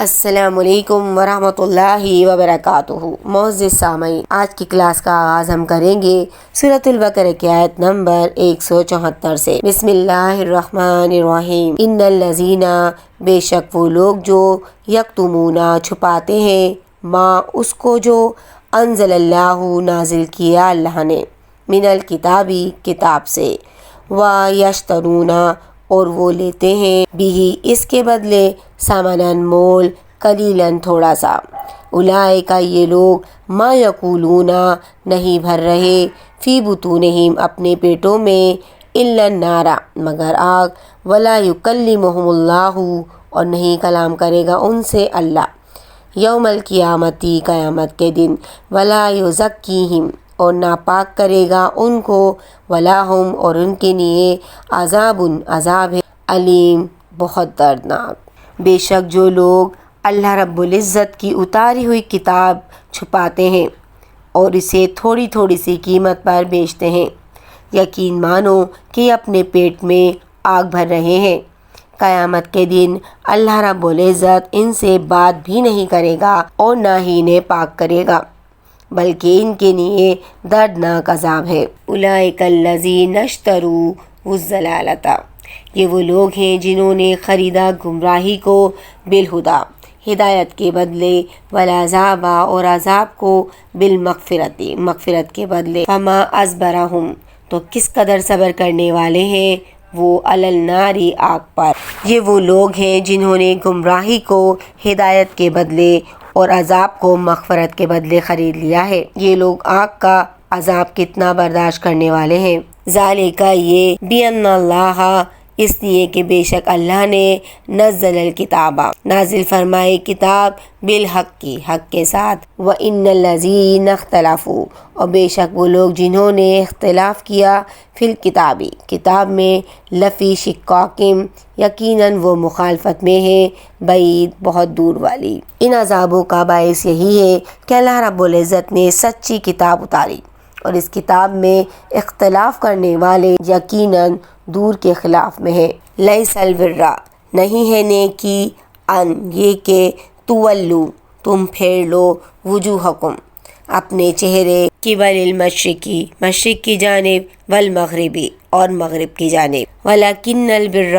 السلام علیکم ورحمۃ اللہ وبرکاتہ۔ معزز سامعین، آج کی کلاس کا آغاز ہم کریں گے سورۃ البقرہ کی آیت نمبر 174 سے۔ بسم اللہ الرحمن الرحیم۔ ان الذین، بے شک وہ لوگ جو یکتمون چھپاتے ہیں، ما اس کو جو انزل اللہ نازل کیا اللہ نے، من الکتابی کتاب سے، ویشترون اور وہ لیتے ہیں بھی اس کے بدلے ثمناً مول، قلیلاً تھوڑا سا، اولئک یہ لوگ ما یقولون نہیں بھر رہے، فی بطونہم اپنے پیٹوں میں، الا النار مگر آگ، ولا یکلمہم اللہ اور نہیں کلام کرے گا ان سے اللہ، یوم القیامتی قیامت کے دن، ولا یزکیہم اور ناپاک کرے گا ان کو، ولا ہم اور ان کے لیے عذاب ہے علیم بہت دردناک۔ بے شک جو لوگ اللہ رب العزت کی اتاری ہوئی کتاب چھپاتے ہیں اور اسے تھوڑی تھوڑی سی قیمت پر بیچتے ہیں، یقین مانو کہ اپنے پیٹ میں آگ بھر رہے ہیں، قیامت کے دن اللہ رب العزت ان سے بات بھی نہیں کرے گا اور نہ ہی انہیں پاک کرے گا، بلکہ ان کے لیے دردناک عذاب ہے۔ اولئک الذین اشتروا الضلالۃ، یہ وہ لوگ ہیں جنہوں نے خریدا گمراہی کو، بالہدیٰ ہدایت کے بدلے، والعذاب اور عذاب کو، بالمغفرت مغفرت کے بدلے، فما اصبرہم تو کس قدر صبر کرنے والے ہیں وہ، علی النار آگ پر۔ یہ وہ لوگ ہیں جنہوں نے گمراہی کو ہدایت کے بدلے اور عذاب کو مغفرت کے بدلے خرید لیا ہے، یہ لوگ آگ کا عذاب کتنا برداشت کرنے والے ہیں۔ ذالک یہ، بِأَنَّ اللَّهَ اس لیے کہ بے شک اللہ نے، نزل الکتاب نازل فرمائے کتاب، بالحق کی حق کے ساتھ، وَإِنَّ الَّذِينَ اخْتَلَفُوا اور بے شک وہ لوگ جنہوں نے اختلاف کیا، فی الکتاب کتاب میں، لفی شقاق یقیناً وہ مخالفت میں ہے، بعید بہت دور والی۔ ان عذابوں کا باعث یہی ہے کہ اللہ رب العزت نے سچی کتاب اتاری اور اس کتاب میں اختلاف کرنے والے یقیناً دور کے خلاف میں ہے۔ لیس البر نہیں ہے نیکی، ان یہ کہ تولو تم پھیر لو، وجوہکم اپنے چہرے، قبل المشرقی مشرق کی جانب، والمغربی اور مغرب کی جانب، ولکن البر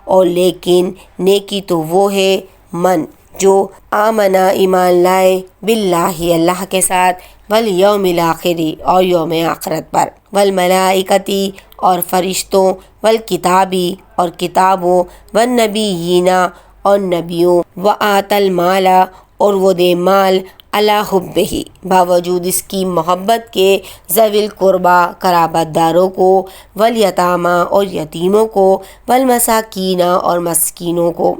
اور لیکن نیکی تو وہ ہے، من جو آمنا ایمان لائے، باللہ اللہ کے ساتھ، والیوم الآخری اور یوم آخرت پر، والملائکتی اور فرشتوں، والکتابی اور کتابوں، والنبیین اور نبیوں، وآت المال اور وہ دے مال، علی حبہ باوجود اس کی محبت کے، ذوی القربیٰ قرابت داروں کو، والیتامیٰ اور یتیموں کو، والمساکین اور مسکینوں کو،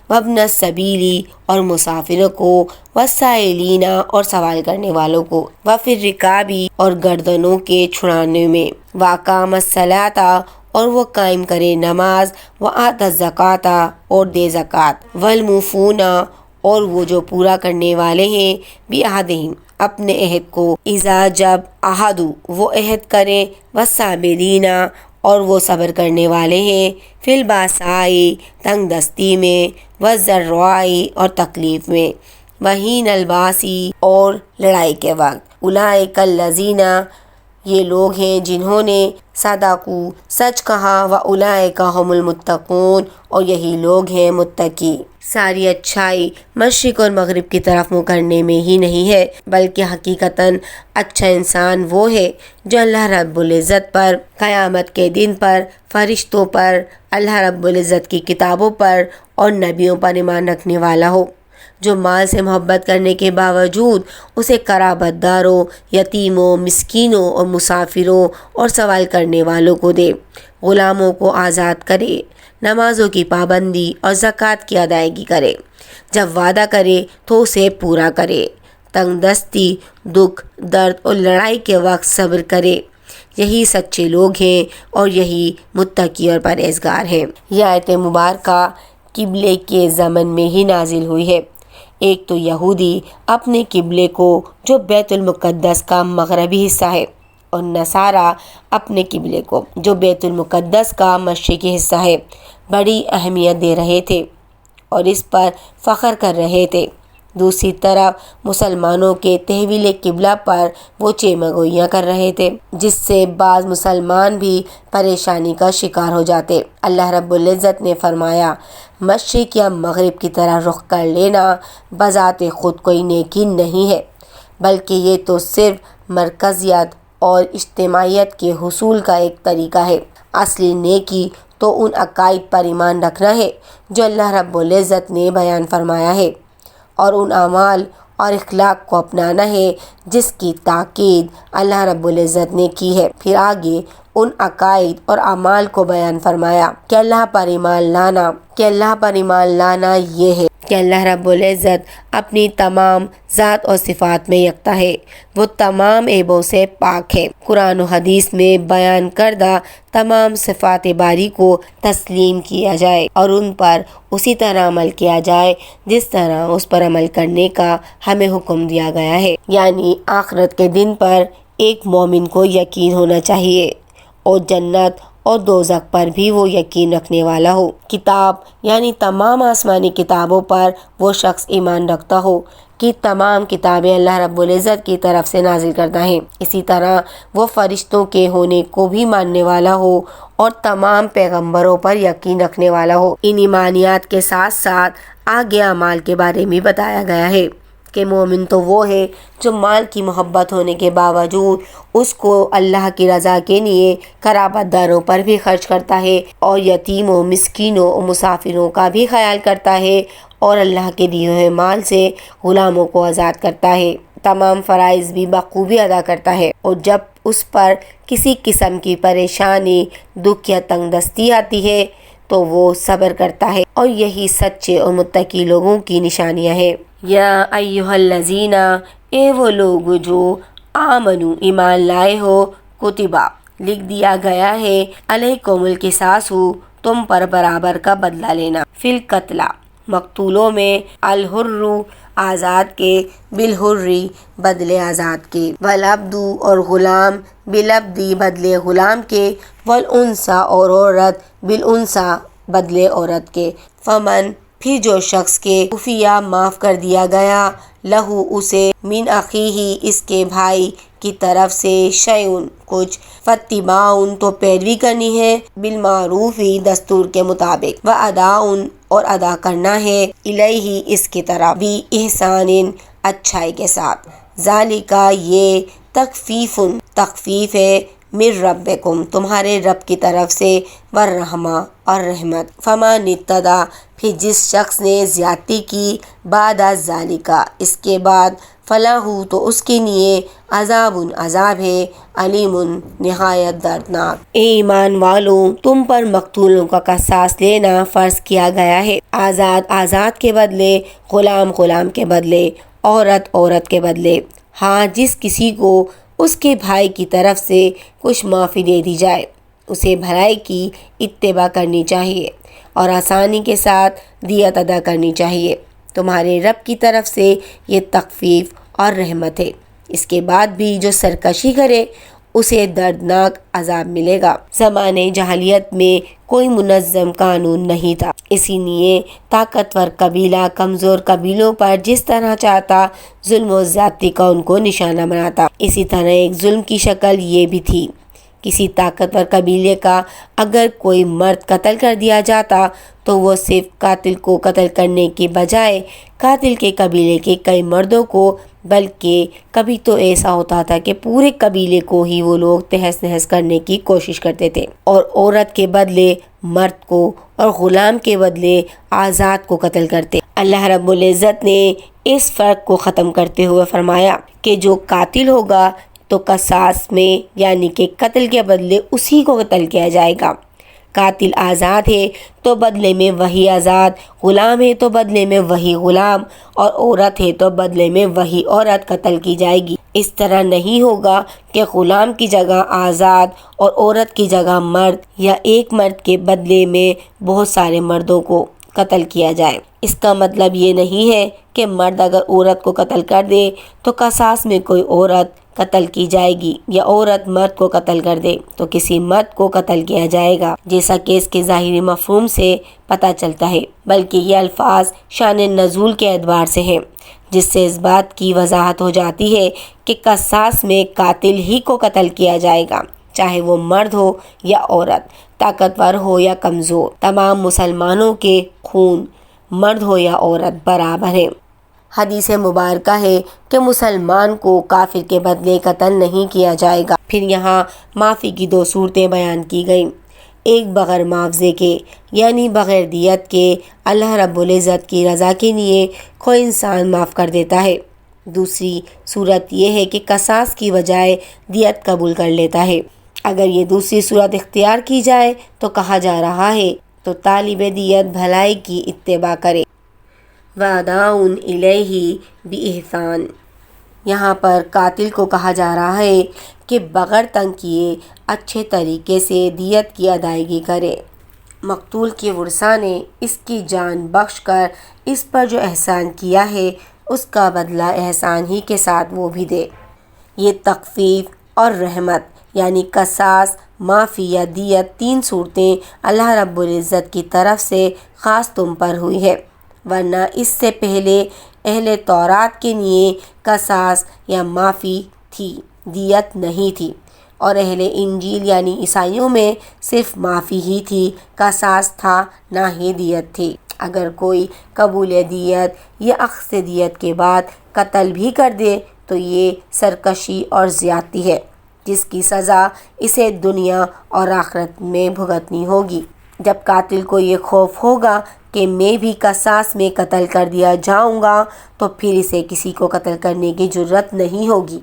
وابن السبیل اور مسافروں کو، والسائلین اور سوال کرنے والوں کو، وفی الرکاب اور گردنوں کے چھڑانے میں، واقام الصلاۃ اور وہ قائم کرے نماز، وآت الزکوٰۃ اور دے زکوٰۃ، والموفون اور وہ جو پورا کرنے والے ہیں، بعہدہم اپنے عہد کو، اذا جب عہدوا وہ عہد کرے، والصابرین اور وہ صبر کرنے والے ہیں، فی الباساء تنگ دستی میں، والضراء اور تکلیف میں، وحین الباس اور لڑائی کے وقت، اولئک الذین یہ لوگ ہیں جنہوں نے صدقوا سچ کہا، واولئک هم المتقون اور یہی لوگ ہیں متقی۔ ساری اچھائی مشرق اور مغرب کی طرف منہ کرنے میں ہی نہیں ہے، بلکہ حقیقتاً اچھا انسان وہ ہے جو اللہ رب العزت پر، قیامت کے دن پر، فرشتوں پر، اللہ رب العزت کی کتابوں پر اور نبیوں پر ایمان رکھنے والا ہو، جو مال سے محبت کرنے کے باوجود اسے قرابت داروں، یتیموں، مسکینوں اور مسافروں اور سوال کرنے والوں کو دے، غلاموں کو آزاد کرے، نمازوں کی پابندی اور زکوٰۃ کی ادائیگی کرے، جب وعدہ کرے تو اسے پورا کرے، تنگ دستی، دکھ، درد اور لڑائی کے وقت صبر کرے، یہی سچے لوگ ہیں اور یہی متقی اور پرہیزگار ہیں۔ یہ آیت مبارکہ قبلے کے زمن میں ہی نازل ہوئی ہے۔ ایک تو یہودی اپنے قبلے کو جو بیت المقدس کا مغربی حصہ ہے، اور نصارہ اپنے قبلے کو جو بیت المقدس کا مشرقی حصہ ہے، بڑی اہمیت دے رہے تھے اور اس پر فخر کر رہے تھے۔ دوسری طرف مسلمانوں کے تحویل قبلہ پر وہ چیمگوئیاں کر رہے تھے، جس سے بعض مسلمان بھی پریشانی کا شکار ہو جاتے۔ اللہ رب العزت نے فرمایا، مشرق یا مغرب کی طرح رخ کر لینا بذات خود کوئی نیکی نہیں ہے، بلکہ یہ تو صرف مرکزیت اور اجتماعیت کے حصول کا ایک طریقہ ہے۔ اصلی نیکی تو ان عقائد پر ایمان رکھنا ہے جو اللہ رب العزت نے بیان فرمایا ہے، اور ان اعمال اور اخلاق کو اپنانا ہے جس کی تاکید اللہ رب العزت نے کی ہے۔ پھر آگے ان عقائد اور اعمال کو بیان فرمایا کہ اللہ پر ایمان لانا یہ ہے کہ اللہ رب العزت اپنی تمام ذات اور صفات میں یکتا ہے، وہ تمام عیبوں سے پاک ہے۔ قرآن و حدیث میں بیان کردہ تمام صفات باری کو تسلیم کیا جائے اور ان پر اسی طرح عمل کیا جائے جس طرح اس پر عمل کرنے کا ہمیں حکم دیا گیا ہے۔ یعنی آخرت کے دن پر ایک مومن کو یقین ہونا چاہیے اور جنت اور دوزخ پر بھی وہ یقین رکھنے والا ہو۔ کتاب یعنی تمام آسمانی کتابوں پر وہ شخص ایمان رکھتا ہو کہ تمام کتابیں اللہ رب العزت کی طرف سے نازل کردہ ہیں۔ اسی طرح وہ فرشتوں کے ہونے کو بھی ماننے والا ہو اور تمام پیغمبروں پر یقین رکھنے والا ہو۔ ان ایمانیات کے ساتھ ساتھ آگے اعمال کے بارے میں بتایا گیا ہے کہ مومن تو وہ ہے جو مال کی محبت ہونے کے باوجود اس کو اللہ کی رضا کے لیے قرابت داروں پر بھی خرچ کرتا ہے اور یتیموں، مسکینوں اور مسافروں کا بھی خیال کرتا ہے اور اللہ کے دیے ہوئے مال سے غلاموں کو آزاد کرتا ہے، تمام فرائض بھی بخوبی ادا کرتا ہے، اور جب اس پر کسی قسم کی پریشانی، دکھ یا تنگ دستی آتی ہے تو وہ صبر کرتا ہے، اور یہی سچے اور متقی لوگوں کی نشانیاں ہیں۔ یا ایھا الذین، اے وہ لوگ جو آمنو ایمان لائے ہو، کتبہ لکھ دیا گیا ہے، علیکم القصاص تم پر برابر کا بدلہ لینا، فی القتلی مقتولوں میں، الحر آزاد کے، بالحر بدلے آزاد کے، والعبد اور غلام، بالعبد بدلے غلام کے، والانثی اور عورت، بالانثی بدلے عورت کے، فمن پھر جو شخص کے عفیہ معاف کر دیا گیا، لہو اسے، من اخیہ اس کے بھائی کی طرف سے، شیئن کچھ، فاتباع تو پیروی کرنی ہے، بالمعروف دستور کے مطابق، واداء اور ادا کرنا ہے، الیہ اس کی طرف، بھی احسان اچھائی کے ساتھ، ذالک یہ تخفیف ہے، من ربکم تمہارے رب کی طرف سے، والرحمہ اور رحمت، فمن اعتدی پھر جس شخص نے زیادتی کی، بعد ذالک اس کے بعد، فلاح تو اس کے لیے، عذاب ہے، علیم نہایت دردناک۔ اے ایمان والوں، تم پر مقتولوں کا قصاص لینا فرض کیا گیا ہے، آزاد کے بدلے، غلام کے بدلے، عورت کے بدلے، ہاں جس کسی کو اس کے بھائی کی طرف سے کچھ معافی دے دی جائے، اسے بھلائی کی اتباع کرنی چاہیے اور آسانی کے ساتھ دیت ادا کرنی چاہیے، تمہارے رب کی طرف سے یہ تخفیف اور رحمت ہے۔ اس کے بعد بھی جو سرکشی کرے اسے دردناک عذاب ملے گا۔ زمانے جاہلیت میں کوئی منظم قانون نہیں تھا، اسی لیے طاقتور قبیلہ کمزور قبیلوں پر جس طرح چاہتا ظلم و زیادتی کا ان کو نشانہ بناتا۔ اسی طرح ایک ظلم کی شکل یہ بھی تھی، کسی طاقتور قبیلے کا اگر کوئی مرد قتل کر دیا جاتا تو وہ صرف قاتل کو قتل کرنے کے بجائے قاتل کے قبیلے کے کئی مردوں کو، بلکہ کبھی تو ایسا ہوتا تھا کہ پورے قبیلے کو ہی وہ لوگ تہس نہس کرنے کی کوشش کرتے تھے، اور عورت کے بدلے مرد کو اور غلام کے بدلے آزاد کو قتل کرتے۔ اللہ رب العزت نے اس فرق کو ختم کرتے ہوئے فرمایا کہ جو قاتل ہوگا تو قصاص میں یعنی کہ قتل کے بدلے اسی کو قتل کیا جائے گا، قاتل آزاد ہے تو بدلے میں وہی آزاد، غلام ہے تو بدلے میں وہی غلام، اور عورت ہے تو بدلے میں وہی عورت قتل کی جائے گی۔ اس طرح نہیں ہوگا کہ غلام کی جگہ آزاد اور عورت کی جگہ مرد، یا ایک مرد کے بدلے میں بہت سارے مردوں کو قتل کیا جائے۔ اس کا مطلب یہ نہیں ہے کہ مرد اگر عورت کو قتل کر دے تو قصاص میں کوئی عورت قتل کی جائے گی یا عورت مرد کو قتل کر دے تو کسی مرد کو قتل کیا جائے گا، جیسا کہ اس کے ظاہری مفہوم سے پتہ چلتا ہے، بلکہ یہ الفاظ شان نزول کے اعتبار سے ہیں، جس سے اس بات کی وضاحت ہو جاتی ہے کہ قصاص میں قاتل ہی کو قتل کیا جائے گا، چاہے وہ مرد ہو یا عورت، طاقتور ہو یا کمزور۔ تمام مسلمانوں کے خون مرد ہو یا عورت برابر ہیں۔ حدیث مبارکہ ہے کہ مسلمان کو کافر کے بدلے قتل نہیں کیا جائے گا۔ پھر یہاں معافی کی 2 صورتیں بیان کی گئیں، ایک بغیر معاوضے کے یعنی بغیر دیت کے، اللہ رب العزت کی رضا کے لیے کوئی انسان معاف کر دیتا ہے۔ دوسری صورت یہ ہے کہ قصاص کی بجائے دیت قبول کر لیتا ہے۔ اگر یہ دوسری صورت اختیار کی جائے تو کہا جا رہا ہے تو طالب دیت بھلائی کی اتباع کرے۔ وَأَدَاءٌ إِلَيْهِ بِإِحْسَانٍ، یہاں پر قاتل کو کہا جا رہا ہے کہ بغیر تنگ کیے اچھے طریقے سے دیت کی ادائیگی کرے۔ مقتول کے ورثاء نے اس کی جان بخش کر اس پر جو احسان کیا ہے اس کا بدلہ احسان ہی کے ساتھ وہ بھی دے۔ یہ تخفیف اور رحمت یعنی قصاص، معافی یا دیت 3 صورتیں اللہ رب العزت کی طرف سے خاص تم پر ہوئی ہے، ورنہ اس سے پہلے اہل تورات کے لیے قصاص یا معافی تھی، دیت نہیں تھی، اور اہل انجیل یعنی عیسائیوں میں صرف معافی ہی تھی، قصاص تھا نہ ہی دیت تھی۔ اگر کوئی قبول دیت یا اخذ دیت کے بعد قتل بھی کر دے تو یہ سرکشی اور زیادتی ہے، جس کی سزا اسے دنیا اور آخرت میں بھگتنی ہوگی۔ جب قاتل کو یہ خوف ہوگا کہ میں بھی قصاص میں قتل کر دیا جاؤں گا تو پھر اسے کسی کو قتل کرنے کی جرت نہیں ہوگی،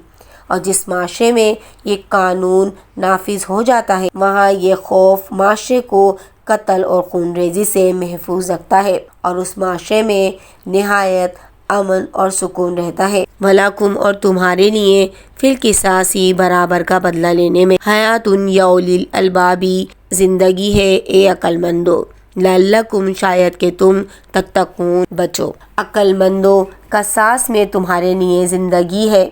اور جس معاشرے میں یہ قانون نافذ ہو جاتا ہے وہاں یہ خوف معاشرے کو قتل اور خون ریزی سے محفوظ رکھتا ہے، اور اس معاشرے میں نہایت امن اور سکون رہتا ہے۔ وَلَکُمْ، اور تمہارے لیے، فِی الْقِصَاصِ، برابر کا بدلہ لینے میں، حیاتٌ یا اولی الالباب، زندگی ہے اے عقل مندو، لعلکم، شاید کہ تم، تتقون، بچو۔ عقل مندو، قصاص میں تمہارے لیے زندگی ہے،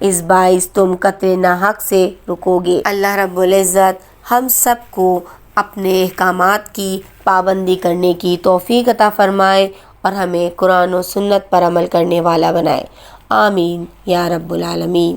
اس باعث تم قتل ناحق سے رکو گے۔ اللہ رب العزت ہم سب کو اپنے احکامات کی پابندی کرنے کی توفیق عطا فرمائے اور ہمیں قرآن و سنت پر عمل کرنے والا بنائے، آمین یا رب العالمین۔